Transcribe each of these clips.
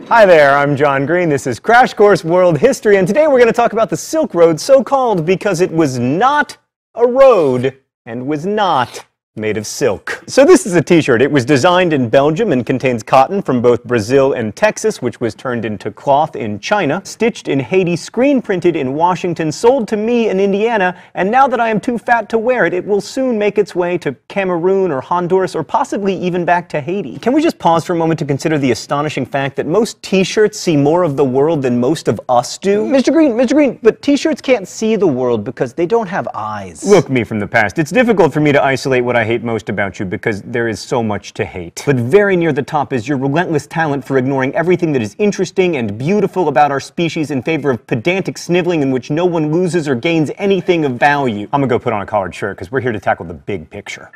Hi there, I'm John Green. This is Crash Course World History, and today we're going to talk about the Silk Road, so called because it was not a road and was not made of silk. So this is a t-shirt. It was designed in Belgium and contains cotton from both Brazil and Texas, which was turned into cloth in China, stitched in Haiti, screen printed in Washington, sold to me in Indiana, and now that I am too fat to wear it, it will soon make its way to Cameroon or Honduras or possibly even back to Haiti. Can we just pause for a moment to consider the astonishing fact that most t-shirts see more of the world than most of us do? Mr. Green, but t-shirts can't see the world because they don't have eyes. Look, me from the past, it's difficult for me to isolate what I hate most about you because there is so much to hate. But very near the top is your relentless talent for ignoring everything that is interesting and beautiful about our species in favor of pedantic sniveling in which no one loses or gains anything of value. I'm gonna go put on a collared shirt because we're here to tackle the big picture.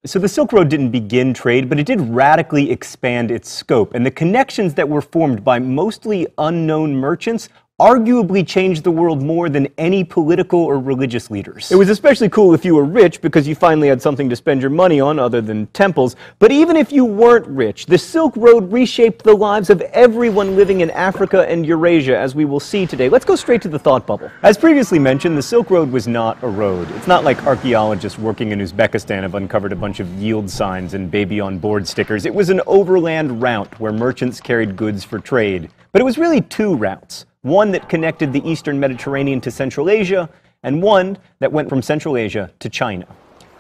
So the Silk Road didn't begin trade, but it did radically expand its scope, and the connections that were formed by mostly unknown merchants arguably changed the world more than any political or religious leaders. It was especially cool if you were rich because you finally had something to spend your money on other than temples, but even if you weren't rich, the Silk Road reshaped the lives of everyone living in Africa and Eurasia, as we will see today. Let's go straight to the thought bubble. As previously mentioned, the Silk Road was not a road. It's not like archaeologists working in Uzbekistan have uncovered a bunch of yield signs and baby on board stickers. It was an overland route where merchants carried goods for trade. But it was really two routes. One that connected the Eastern Mediterranean to Central Asia, and one that went from Central Asia to China.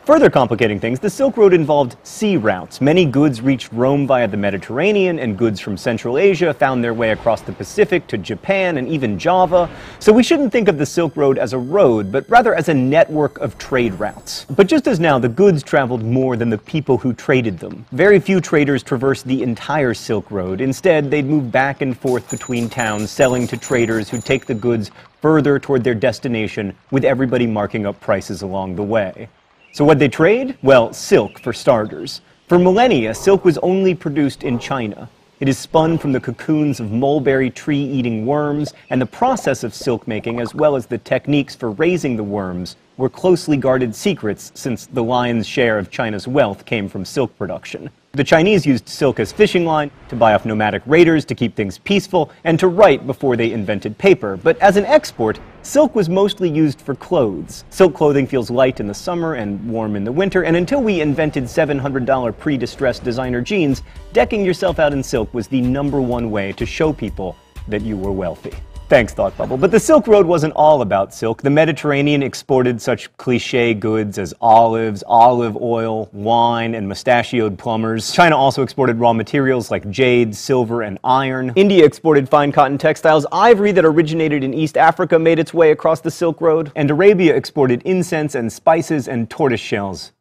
Further complicating things, the Silk Road involved sea routes. Many goods reached Rome via the Mediterranean, and goods from Central Asia found their way across the Pacific to Japan and even Java. So we shouldn't think of the Silk Road as a road, but rather as a network of trade routes. But just as now, the goods traveled more than the people who traded them. Very few traders traversed the entire Silk Road. Instead, they'd move back and forth between towns, selling to traders who'd take the goods further toward their destination, with everybody marking up prices along the way. So what'd they trade? Well, silk, for starters. For millennia, silk was only produced in China. It is spun from the cocoons of mulberry tree-eating worms, and the process of silk making, as well as the techniques for raising the worms, were closely guarded secrets since the lion's share of China's wealth came from silk production. The Chinese used silk as fishing line, to buy off nomadic raiders, to keep things peaceful, and to write before they invented paper. But as an export, silk was mostly used for clothes. Silk clothing feels light in the summer and warm in the winter, and until we invented $700 pre-distressed designer jeans, decking yourself out in silk was the #1 way to show people that you were wealthy. Thanks, Thought Bubble. But the Silk Road wasn't all about silk. The Mediterranean exported such cliché goods as olives, olive oil, wine, and mustachioed plumbers. China also exported raw materials like jade, silver, and iron. India exported fine cotton textiles. Ivory that originated in East Africa made its way across the Silk Road. And Arabia exported incense and spices and tortoise shells.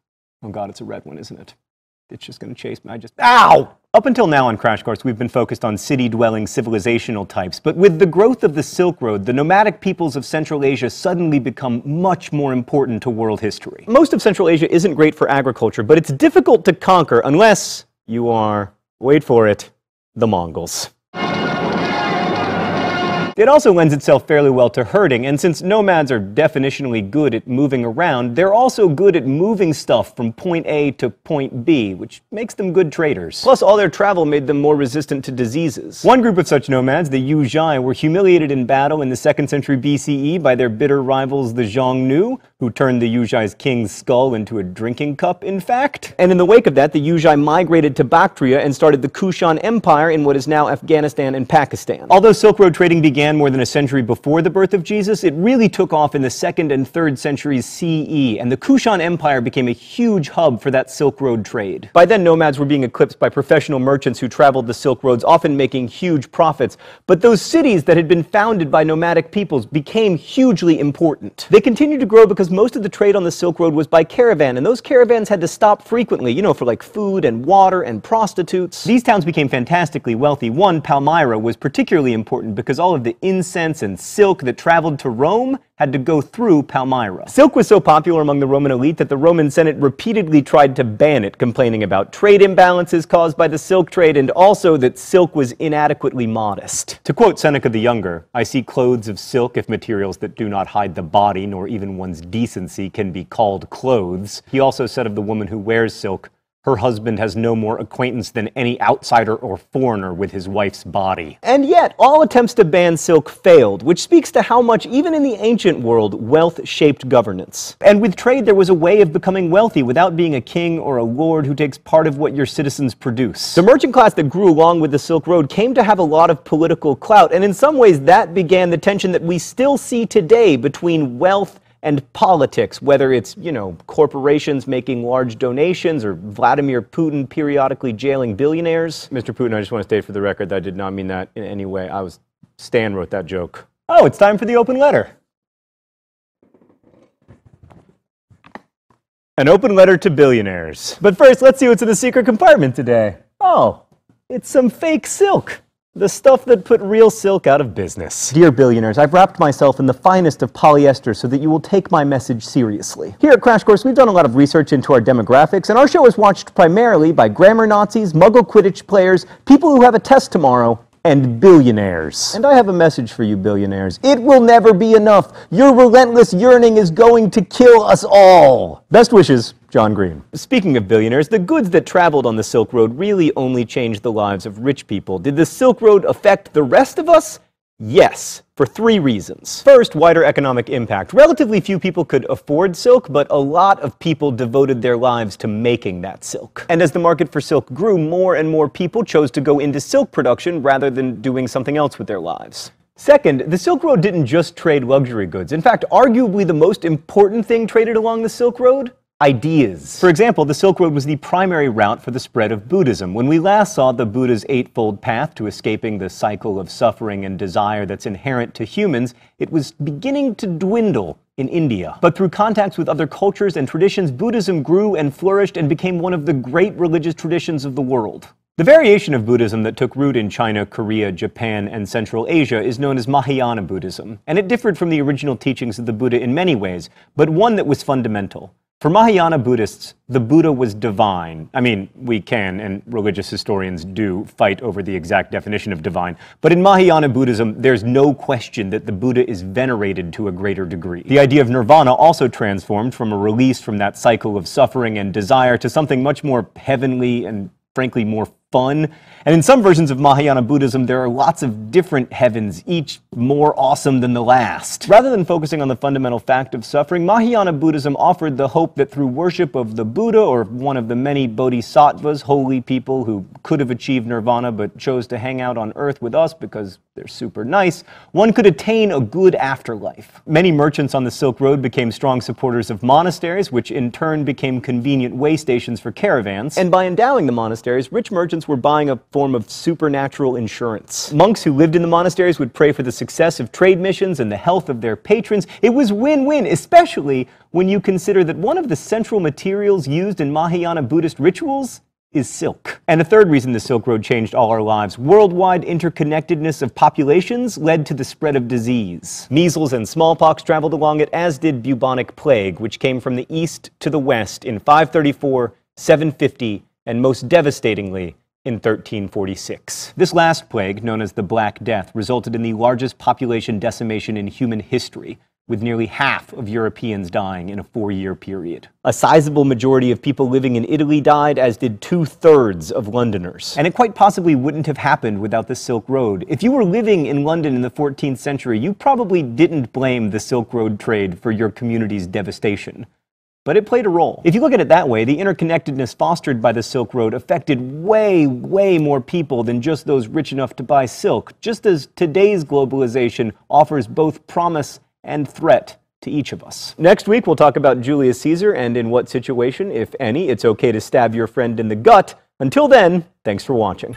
Oh God, it's a red one, isn't it? It's just gonna chase me. Ow! Up until now on Crash Course, we've been focused on city-dwelling civilizational types, but with the growth of the Silk Road, the nomadic peoples of Central Asia suddenly become much more important to world history. Most of Central Asia isn't great for agriculture, but it's difficult to conquer unless you are, wait for it, the Mongols. It also lends itself fairly well to herding, and since nomads are definitionally good at moving around, they're also good at moving stuff from point A to point B, which makes them good traders. Plus, all their travel made them more resistant to diseases. One group of such nomads, the Yuzhai, were humiliated in battle in the 2nd century BCE by their bitter rivals, the Xiongnu, who turned the Yuzhai's king's skull into a drinking cup, in fact. And in the wake of that, the Yuzhai migrated to Bactria and started the Kushan Empire in what is now Afghanistan and Pakistan. Although Silk Road trading began more than a century before the birth of Jesus, it really took off in the 2nd and 3rd centuries CE, and the Kushan Empire became a huge hub for that Silk Road trade. By then, nomads were being eclipsed by professional merchants who traveled the Silk Roads, often making huge profits. But those cities that had been founded by nomadic peoples became hugely important. They continued to grow because most of the trade on the Silk Road was by caravan, and those caravans had to stop frequently, for like food and water and prostitutes. These towns became fantastically wealthy. One, Palmyra, was particularly important because all of the gold, incense, and silk that traveled to Rome had to go through Palmyra. Silk was so popular among the Roman elite that the Roman Senate repeatedly tried to ban it, complaining about trade imbalances caused by the silk trade and also that silk was inadequately modest. To quote Seneca the Younger, "I see clothes of silk if materials that do not hide the body nor even one's decency can be called clothes." He also said of the woman who wears silk, "Her husband has no more acquaintance than any outsider or foreigner with his wife's body." And yet, all attempts to ban silk failed, which speaks to how much, even in the ancient world, wealth shaped governance. And with trade, there was a way of becoming wealthy without being a king or a lord who takes part of what your citizens produce. The merchant class that grew along with the Silk Road came to have a lot of political clout, and in some ways that began the tension that we still see today between wealth and politics, whether it's, corporations making large donations or Vladimir Putin periodically jailing billionaires. Mr. Putin, I just want to state for the record that I did not mean that in any way. Stan wrote that joke. Oh, it's time for the open letter. An open letter to billionaires. But first, let's see what's in the secret compartment today. Oh, it's some fake silk. The stuff that put real silk out of business. Dear billionaires, I've wrapped myself in the finest of polyester so that you will take my message seriously. Here at Crash Course, we've done a lot of research into our demographics, and our show is watched primarily by grammar Nazis, Muggle Quidditch players, people who have a test tomorrow, and billionaires. And I have a message for you billionaires. It will never be enough. Your relentless yearning is going to kill us all. Best wishes, John Green. Speaking of billionaires, the goods that traveled on the Silk Road really only changed the lives of rich people. Did the Silk Road affect the rest of us? Yes, for 3 reasons. First, wider economic impact. Relatively few people could afford silk, but a lot of people devoted their lives to making that silk. And as the market for silk grew, more and more people chose to go into silk production rather than doing something else with their lives. Second, the Silk Road didn't just trade luxury goods. In fact, arguably the most important thing traded along the Silk Road: ideas. For example, the Silk Road was the primary route for the spread of Buddhism. When we last saw the Buddha's eightfold path to escaping the cycle of suffering and desire that's inherent to humans, it was beginning to dwindle in India. But through contacts with other cultures and traditions, Buddhism grew and flourished and became one of the great religious traditions of the world. The variation of Buddhism that took root in China, Korea, Japan, and Central Asia is known as Mahayana Buddhism, and it differed from the original teachings of the Buddha in many ways, but one that was fundamental. For Mahayana Buddhists, the Buddha was divine. I mean, we can, and religious historians do, fight over the exact definition of divine. But in Mahayana Buddhism, there's no question that the Buddha is venerated to a greater degree. The idea of nirvana also transformed from a release from that cycle of suffering and desire to something much more heavenly and, frankly, more fun. And in some versions of Mahayana Buddhism, there are lots of different heavens, each more awesome than the last. Rather than focusing on the fundamental fact of suffering, Mahayana Buddhism offered the hope that through worship of the Buddha or one of the many bodhisattvas, holy people who could have achieved nirvana but chose to hang out on earth with us because they're super nice, one could attain a good afterlife. Many merchants on the Silk Road became strong supporters of monasteries, which in turn became convenient way stations for caravans. And by endowing the monasteries, rich merchants were buying a form of supernatural insurance. Monks who lived in the monasteries would pray for the success of trade missions and the health of their patrons. It was win-win, especially when you consider that one of the central materials used in Mahayana Buddhist rituals is silk. And a third reason the Silk Road changed all our lives: worldwide interconnectedness of populations led to the spread of disease. Measles and smallpox traveled along it, as did bubonic plague, which came from the east to the west in 534, 750, and most devastatingly, in 1346. This last plague, known as the Black Death, resulted in the largest population decimation in human history, with nearly half of Europeans dying in a 4-year period. A sizable majority of people living in Italy died, as did 2/3 of Londoners. And it quite possibly wouldn't have happened without the Silk Road. If you were living in London in the 14th century, you probably didn't blame the Silk Road trade for your community's devastation. But it played a role. If you look at it that way, the interconnectedness fostered by the Silk Road affected way, way more people than just those rich enough to buy silk, just as today's globalization offers both promise and threat to each of us. Next week, we'll talk about Julius Caesar and in what situation, if any, it's okay to stab your friend in the gut. Until then, thanks for watching.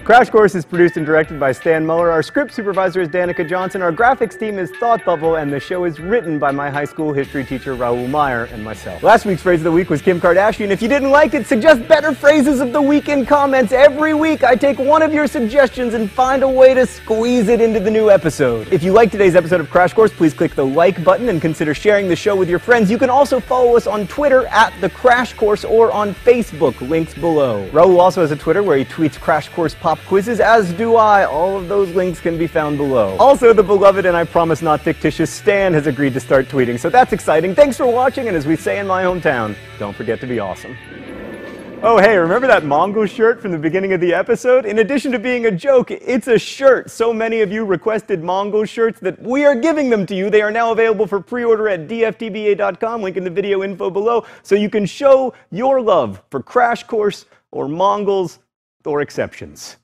Crash Course is produced and directed by Stan Muller. Our script supervisor is Danica Johnson. Our graphics team is Thought Bubble, and the show is written by my high school history teacher Raoul Meyer and myself. Last week's phrase of the week was Kim Kardashian. If you didn't like it, suggest better phrases of the week in comments. Every week I take one of your suggestions and find a way to squeeze it into the new episode. If you liked today's episode of Crash Course, please click the like button and consider sharing the show with your friends. You can also follow us on Twitter at The Crash Course or on Facebook, links below. Raoul also has a Twitter where he tweets Crash Course pop quizzes, as do I. All of those links can be found below. Also, the beloved and I promise not fictitious Stan has agreed to start tweeting, so that's exciting. Thanks for watching, and as we say in my hometown, don't forget to be awesome. Oh hey, remember that Mongol shirt from the beginning of the episode? In addition to being a joke, it's a shirt. So many of you requested Mongol shirts that we are giving them to you. They are now available for pre-order at dftba.com, link in the video info below, so you can show your love for Crash Course or Mongols or exceptions.